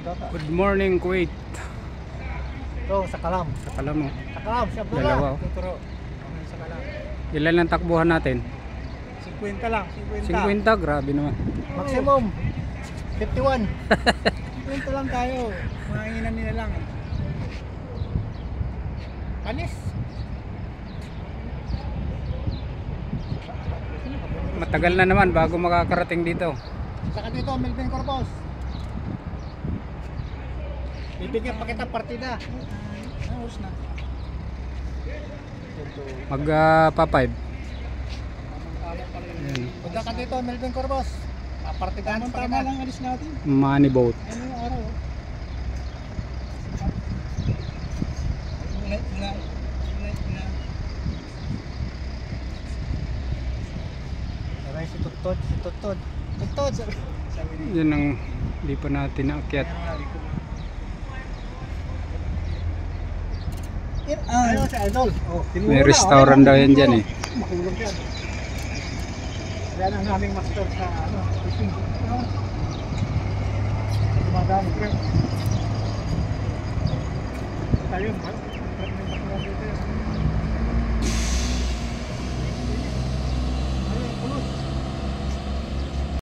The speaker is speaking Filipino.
Good morning, Kuwait. Ito, sa Kalam. Sa Kalam mo. Sa Kalam, siya pula. Dalawa. Tuturo. Sa Kalam. Ilan ang takbuhan natin? 50 lang. 50, grabe naman. Maximum 51. 50 lang tayo. Mahanginan nila lang. Panis. Matagal na naman bago makakarating dito. Saka dito, Melvin Corpus. Bibigyan pa kita partida. Ayos na. Mag pa 5. Punta ka dito, Melvin Corpus. Partidahan pa kita. Lang alis natin. Money boat. Ano yung araw? Aray, si Tutod. Tutod, sabi niya. Yan ang di pa natin naakyat. Ayun si Idol. May restaurant daw yan dyan eh. Makulog yan. Yan ang aming master sa fishing. Dumadami ko. Tayo,